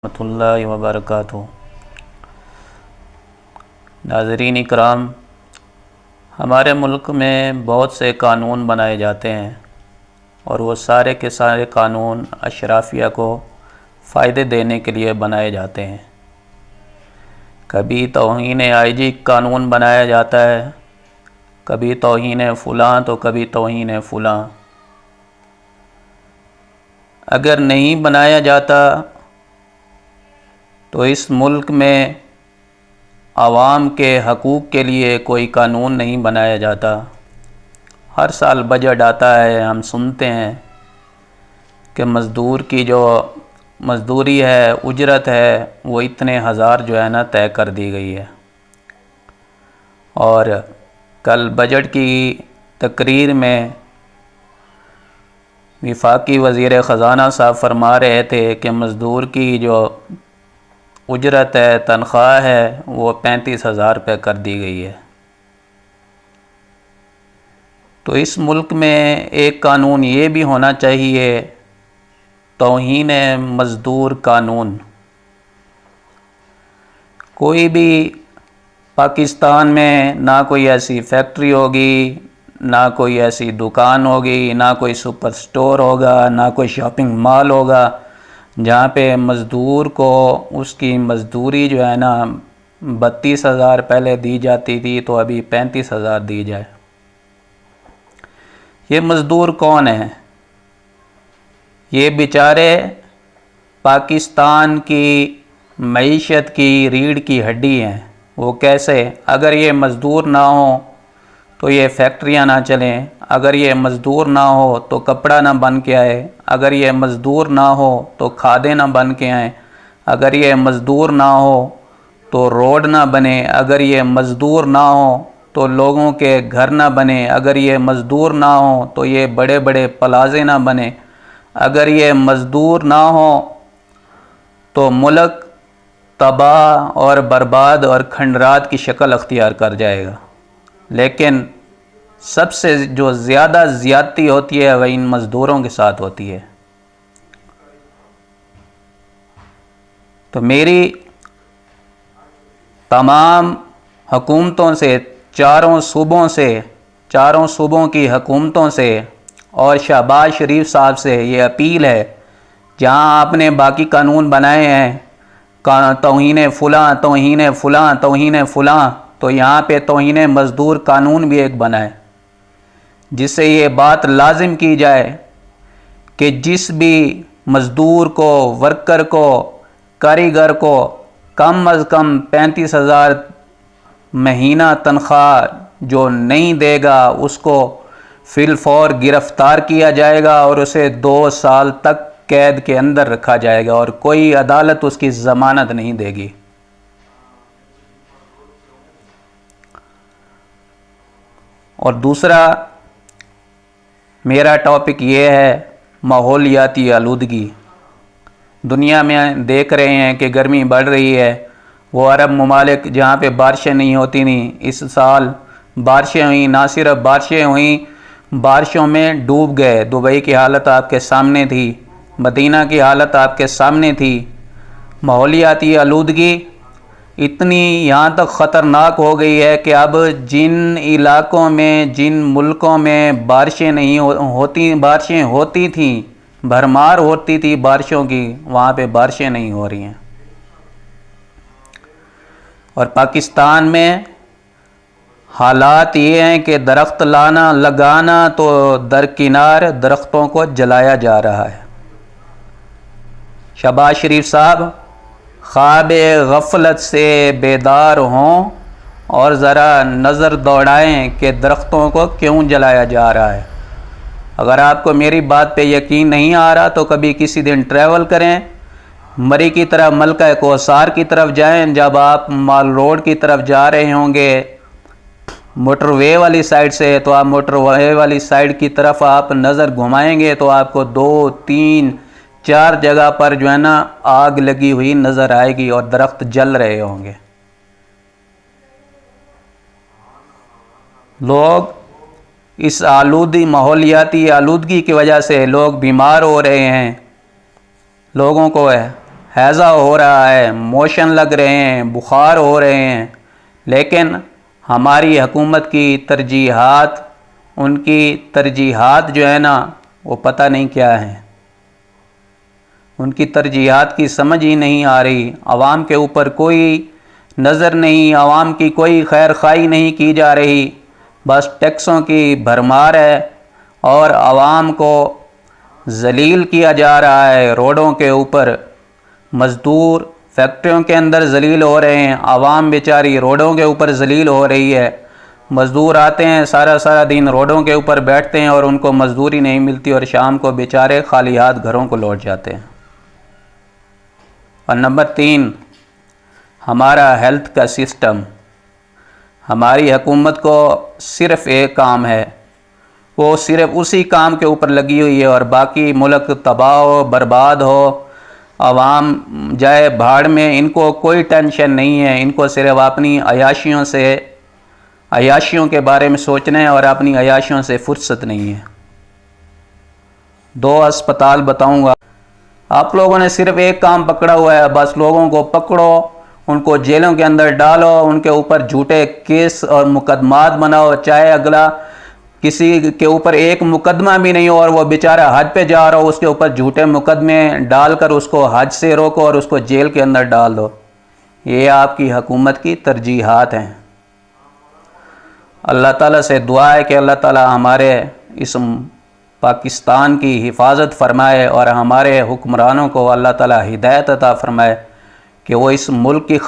रहमतुल्लाहि व बरकातुहू। नाज़रीन इकराम, हमारे मुल्क में बहुत से कानून बनाए जाते हैं और वो सारे के सारे कानून अशराफिया को फ़ायदे देने के लिए बनाए जाते हैं। कभी तौहीन आईजी कानून बनाया जाता है, कभी तौहीन फ़लाँ तो कभी तौहीन फ़लाँ। अगर नहीं बनाया जाता तो इस मुल्क में आवाम के हकूक़ के लिए कोई कानून नहीं बनाया जाता। हर साल बजट आता है, हम सुनते हैं कि मज़दूर की जो मज़दूरी है, उजरत है, वो इतने हज़ार जो है ना तय कर दी गई है। और कल बजट की तकरीर में वफाकी वज़ीर ख़ज़ाना साहब फरमा रहे थे कि मज़दूर की जो उजरत है, तनख्वाह है, वो 35,000 रुपये कर दी गई है। तो इस मुल्क में एक कानून ये भी होना चाहिए, तौहीन मज़दूर कानून। कोई भी पाकिस्तान में ना कोई ऐसी फैक्ट्री होगी, ना कोई ऐसी दुकान होगी, ना कोई सुपर स्टोर होगा, ना कोई शॉपिंग मॉल होगा जहाँ पे मज़दूर को उसकी मज़दूरी जो है ना 32,000 पहले दी जाती थी तो अभी 35,000 दी जाए। ये मज़दूर कौन है? ये बेचारे पाकिस्तान की मईशत की रीढ़ की हड्डी हैं। वो कैसे? अगर ये मज़दूर ना हो तो ये फैक्ट्रियाँ ना चलें, अगर ये मज़दूर ना हो तो कपड़ा ना बन के आए, अगर ये मज़दूर ना हो तो खादें ना बन के आएँ, अगर ये मज़दूर ना हो तो रोड ना बने, अगर ये मज़दूर ना हो तो लोगों के घर ना बने, अगर ये मज़दूर ना हो तो ये बड़े बड़े प्लाज़े ना बने, अगर ये मज़दूर ना हो तो मुल्क तबाह और बर्बाद और खंडरात की शक्ल अख्तियार कर जाएगा। लेकिन सबसे जो ज़्यादा ज़्यादती होती है वह इन मज़दूरों के साथ होती है। तो मेरी तमाम हुकूमतों से, चारों सूबों की हुकूमतों से और शहबाज शरीफ साहब से ये अपील है, जहाँ आपने बाकी कानून बनाए हैं तौहीन फ़लाँ, तौहीन फ़लाँ, तौहीन फ़लाँ, तो यहाँ पे तौहीन मज़दूर कानून भी एक बना है, जिससे ये बात लाजिम की जाए कि जिस भी मज़दूर को, वर्कर को, कारीगर को कम अज़ कम 35,000 महीना तनख्वाह जो नहीं देगा उसको फिलफौर गिरफ़्तार किया जाएगा और उसे 2 साल तक कैद के अंदर रखा जाएगा और कोई अदालत उसकी ज़मानत नहीं देगी। और दूसरा मेरा टॉपिक ये है माहौलियाती आलूदगी। दुनिया में देख रहे हैं कि गर्मी बढ़ रही है। वो अरब ममालिक जहाँ पे बारिशें नहीं होती थी, इस साल बारिशें हुई, ना सिर्फ बारिशें हुई, बारिशों में डूब गए। दुबई की हालत आपके सामने थी, मदीना की हालत आपके सामने थी। माहौलियाती आलूदगी इतनी यहाँ तक ख़तरनाक हो गई है कि अब जिन इलाकों में, जिन मुल्कों में बारिशें नहीं होती, बारिशें होती थी, भरमार होती थी बारिशों की, वहाँ पे बारिशें नहीं हो रही हैं। और पाकिस्तान में हालात ये हैं कि दरख्त लगाना तो दरकिनार दरख्तों को जलाया जा रहा है। शहबाज शरीफ साहब ख्वाब गफलत से बेदार हों और ज़रा नज़र दौड़ाएं कि दरख्तों को क्यों जलाया जा रहा है। अगर आपको मेरी बात पे यकीन नहीं आ रहा तो कभी किसी दिन ट्रैवल करें, मरी की तरफ, मलका कोसार की तरफ जाएं। जब आप माल रोड की तरफ जा रहे होंगे मोटरवे वाली साइड से, तो आप मोटरवे वाली साइड की तरफ आप नज़र घुमाएंगे तो आपको 2, 3, 4 जगह पर जो है ना आग लगी हुई नज़र आएगी और दरख्त जल रहे होंगे। लोग इस माहौलियाती आलूदगी की वजह से लोग बीमार हो रहे हैं। लोगों को हैज़ा हो रहा है, मोशन लग रहे हैं, बुखार हो रहे हैं, लेकिन हमारी हुकूमत की तरजीहात, उनकी तरजीहात जो है ना वो पता नहीं क्या है। उनकी तरजीहात की समझ ही नहीं आ रही। आवाम के ऊपर कोई नज़र नहीं, आवाम की कोई खैर खाई नहीं की जा रही, बस टैक्सों की भरमार है और आवाम को जलील किया जा रहा है। रोडों के ऊपर मज़दूर फैक्ट्रियों के अंदर जलील हो रहे हैं, आवाम बेचारी रोडों के ऊपर जलील हो रही है। मज़दूर आते हैं, सारा सारा दिन रोडों के ऊपर बैठते हैं और उनको मजदूरी नहीं मिलती और शाम को बेचारे खाली हाथ घरों को लौट जाते हैं। और नंबर 3, हमारा हेल्थ का सिस्टम। हमारी हुकूमत को सिर्फ़ एक काम है, वो सिर्फ़ उसी काम के ऊपर लगी हुई है और बाकी मुल्क तबाह हो, बर्बाद हो, आवाम जाए भाड़ में, इनको कोई टेंशन नहीं है। इनको सिर्फ़ अपनी अयाशियों के बारे में सोचना है और अपनी अयाशियों से फुर्सत नहीं है। 2 अस्पताल बताऊंगा। आप लोगों ने सिर्फ एक काम पकड़ा हुआ है, बस लोगों को पकड़ो, उनको जेलों के अंदर डालो, उनके ऊपर झूठे केस और मुकदमात बनाओ, चाहे अगला किसी के ऊपर एक मुकदमा भी नहीं हो और वो बेचारा हज पे जा रहा हो, उसके ऊपर झूठे मुकदमे डालकर उसको हज से रोको और उसको जेल के अंदर डाल दो। ये आपकी हुकूमत की तरजीहात हैं। अल्लाह ताला से दुआ है कि अल्लाह ताला हमारे इस पाकिस्तान की हिफाजत फरमाए और हमारे हुक्मरानों को अल्लाह ताला हिदायत अता फरमाए कि वो इस मुल्क की